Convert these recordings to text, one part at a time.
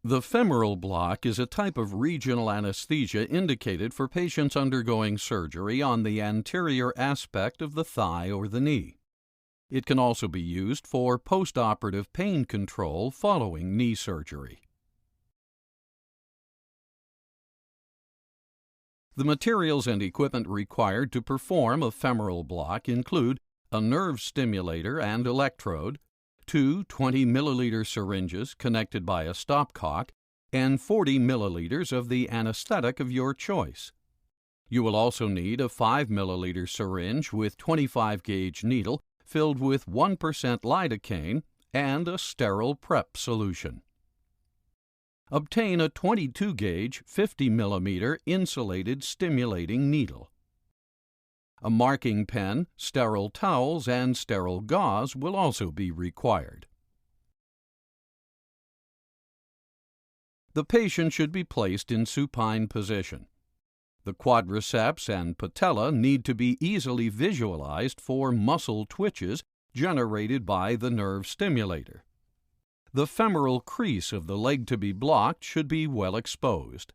The femoral block is a type of regional anesthesia indicated for patients undergoing surgery on the anterior aspect of the thigh or the knee. It can also be used for postoperative pain control following knee surgery. The materials and equipment required to perform a femoral block include a nerve stimulator and electrode, two 20 milliliter syringes connected by a stopcock, and 40 milliliters of the anesthetic of your choice. You will also need a 5 milliliter syringe with 25 gauge needle filled with 1% lidocaine and a sterile prep solution. Obtain a 22 gauge 50 millimeter insulated stimulating needle. A marking pen, sterile towels, and sterile gauze will also be required. The patient should be placed in supine position. The quadriceps and patella need to be easily visualized for muscle twitches generated by the nerve stimulator. The femoral crease of the leg to be blocked should be well exposed.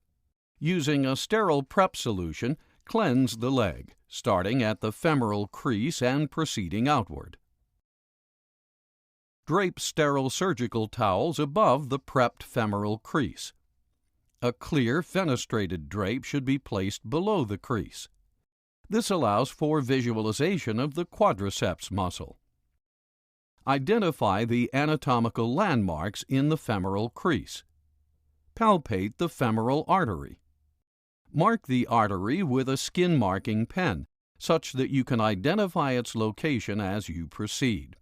Using a sterile prep solution, cleanse the leg, starting at the femoral crease and proceeding outward. Drape sterile surgical towels above the prepped femoral crease. A clear fenestrated drape should be placed below the crease. This allows for visualization of the quadriceps muscle. Identify the anatomical landmarks in the femoral crease. Palpate the femoral artery. Mark the artery with a skin marking pen, such that you can identify its location as you proceed.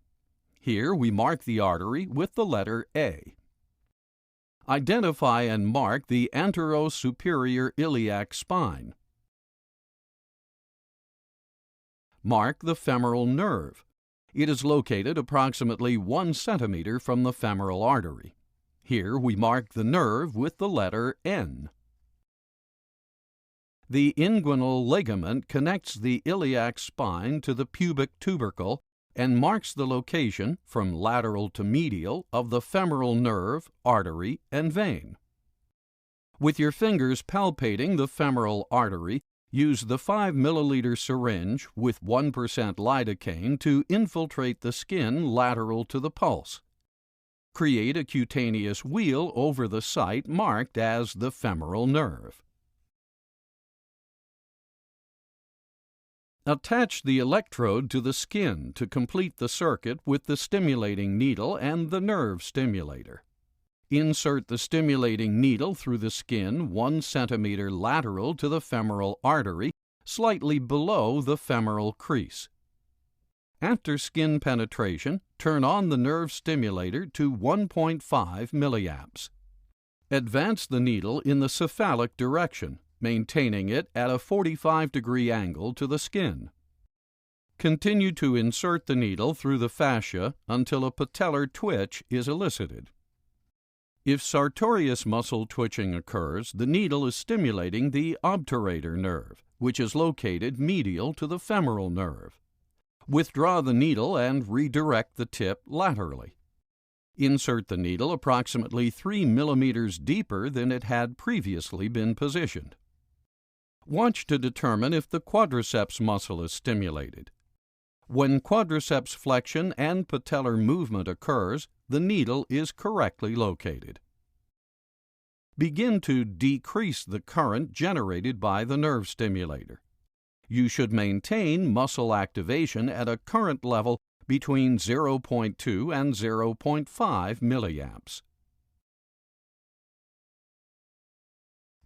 Here we mark the artery with the letter A. Identify and mark the anterosuperior iliac spine. Mark the femoral nerve. It is located approximately 1 centimeter from the femoral artery. Here we mark the nerve with the letter N. The inguinal ligament connects the iliac spine to the pubic tubercle and marks the location, from lateral to medial, of the femoral nerve, artery, and vein. With your fingers palpating the femoral artery, use the 5 milliliter syringe with 1% lidocaine to infiltrate the skin lateral to the pulse. Create a cutaneous wheal over the site marked as the femoral nerve. Attach the electrode to the skin to complete the circuit with the stimulating needle and the nerve stimulator. Insert the stimulating needle through the skin 1 centimeter lateral to the femoral artery, slightly below the femoral crease. After skin penetration, turn on the nerve stimulator to 1.5 milliamps. Advance the needle in the cephalic direction, maintaining it at a 45-degree angle to the skin. Continue to insert the needle through the fascia until a patellar twitch is elicited. If sartorius muscle twitching occurs, the needle is stimulating the obturator nerve, which is located medial to the femoral nerve. Withdraw the needle and redirect the tip laterally. Insert the needle approximately 3 millimeters deeper than it had previously been positioned. Watch to determine if the quadriceps muscle is stimulated. When quadriceps flexion and patellar movement occurs, the needle is correctly located. Begin to decrease the current generated by the nerve stimulator. You should maintain muscle activation at a current level between 0.2 and 0.5 milliamps.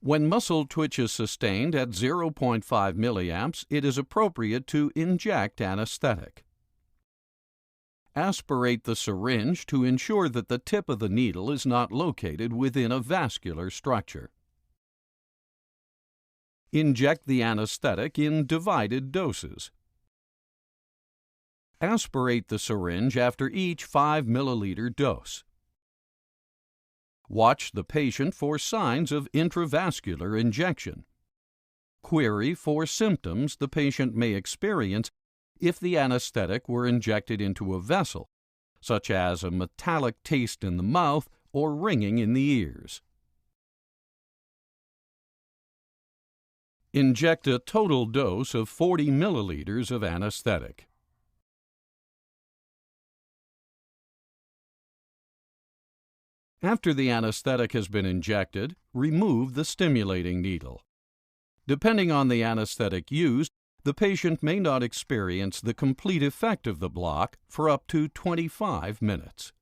When muscle twitch is sustained at 0.5 milliamps, it is appropriate to inject anesthetic. Aspirate the syringe to ensure that the tip of the needle is not located within a vascular structure. Inject the anesthetic in divided doses. Aspirate the syringe after each 5 milliliter dose. Watch the patient for signs of intravascular injection. Query for symptoms the patient may experience if the anesthetic were injected into a vessel, such as a metallic taste in the mouth or ringing in the ears. Inject a total dose of 40 milliliters of anesthetic. After the anesthetic has been injected, remove the stimulating needle. Depending on the anesthetic used, the patient may not experience the complete effect of the block for up to 25 minutes.